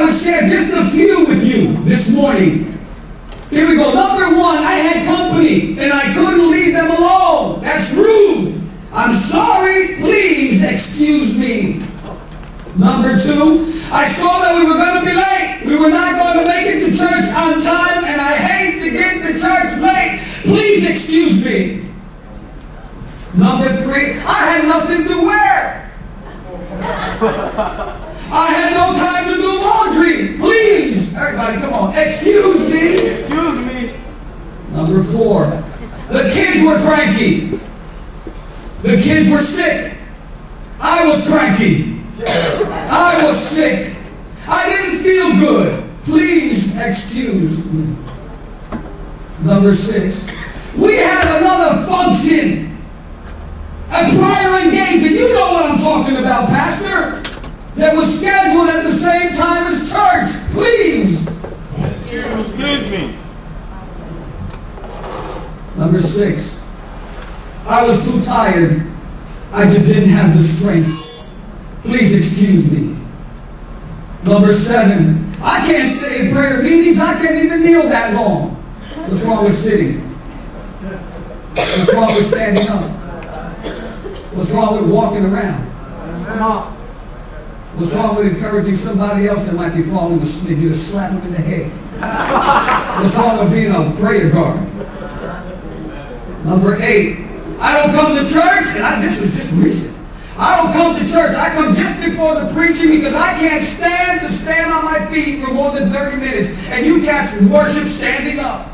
would share just a few with you this morning. Here we go. Number one, I had company and I couldn't leave them alone. That's rude. I'm sorry. Please excuse me. Number two, I saw that we were going to be late. We were not going to make it to church on time, and I hate to get to church late. Please excuse me. Number three, I had nothing to wear. I had no time to do laundry. Please, everybody, come on. Excuse me. Excuse me. Number four, the kids were cranky. The kids were sick. I was cranky. I was sick. I didn't feel good. Please excuse me. Number six, we had another function. A prior engagement. You know what I'm talking about, Pastor. That was scheduled at the same time as church. Please. Excuse me. Number six, I was too tired. I just didn't have the strength. Please excuse me. Number seven, I can't stay in prayer meetings. I can't even kneel that long. What's wrong with sitting? What's wrong with standing up? What's wrong with walking around? What's wrong with encouraging somebody else that might be falling asleep? You just slap them in the head. What's wrong with being a prayer guard? Number eight, I don't come to church, and this was just recent. I don't come to church. I come just before the preaching because I can't stand to stand on my feet for more than 30 minutes. And you catch worship standing up.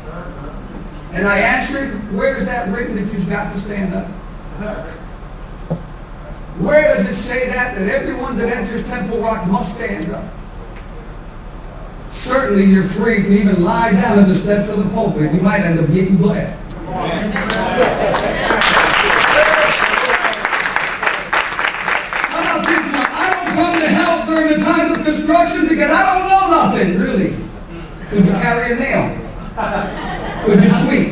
And I answered, where is that written that you've got to stand up? Where does it say that everyone that enters Temple Rock must stand up? Certainly you're free to even lie down at the steps of the pulpit. You might end up getting blessed. How about this one? I don't come to help during the times of construction because I don't know nothing, really. Could you carry a nail? Could you sweep?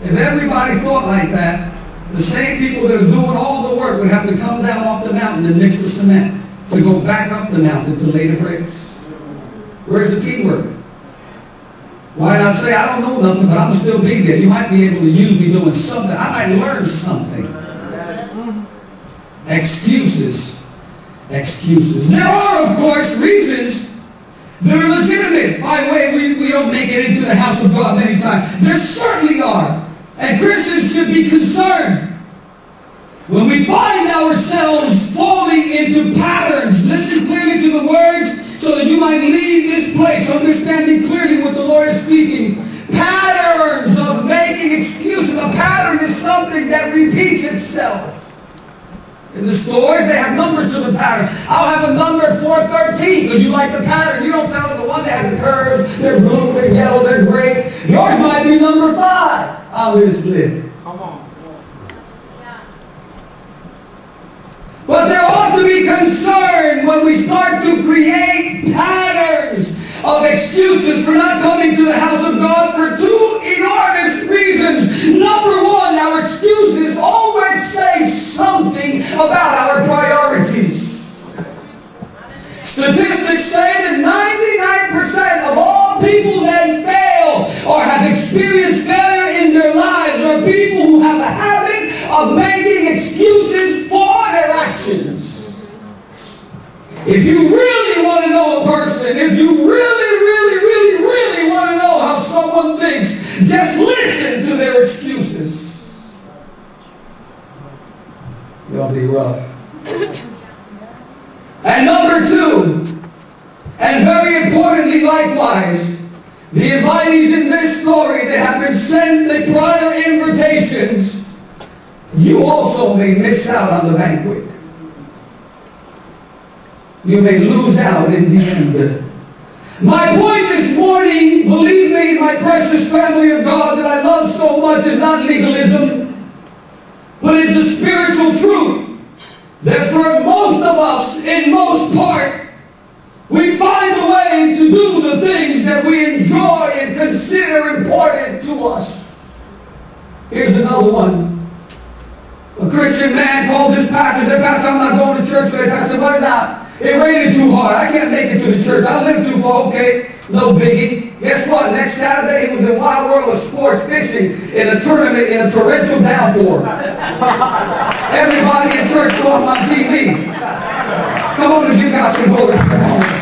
If everybody thought like that, the same people that are doing all the work would have to come down off the mountain and mix the cement to go back up the mountain to lay the bricks. Where's the teamwork? Why not say, I don't know nothing, but I'm still be there. You might be able to use me doing something. I might learn something. Excuses. Excuses. There are, of course, reasons that are legitimate. By the way, we don't make it into the house of God many times. There certainly are. And Christians should be concerned when we find ourselves falling into patterns. Listen clearly to the words so that you might leave this place understanding clearly what the Lord is speaking. Patterns of making excuses. A pattern is something that repeats itself. In the stores, they have numbers to the pattern. I'll have a number 413 because you like the pattern. You don't tell them the one that has the curves. They're blue, they're yellow, they're gray. Yours might be number 5 on this list. Come on. But there ought to be concern when we start to create patterns of excuses for not coming to the house of God for 2 enormous reasons. Number one, our excuses always say something about our priorities. Statistics say that 99% of all people that fail or have experienced failure in their lives are people who have a habit of making excuses for their actions. If you really want to know a person, if you really want to know how someone thinks, just listen to their excuses. They'll be rough. And number 2, and very importantly likewise, the invitees in this story that have been sent the prior invitations, you also may miss out on the banquet. You may lose out in the end. My point this morning, believe me, my precious family of God that I love so much, is not legalism, but is the spiritual truth that for most of us, in most part, we find a way to do the things that we enjoy and consider important to us. Here's another one. A Christian man called his pastor and said, Pastor, I'm not going to church today. Pastor, why not? It rained too hard. I can't make it to the church. I live too far. Okay, no biggie. Guess what? Next Saturday, it was in Wild World of Sports fishing in a tournament in a torrential downpour. Everybody in church saw him on TV. Come on and give God some glory. Come on.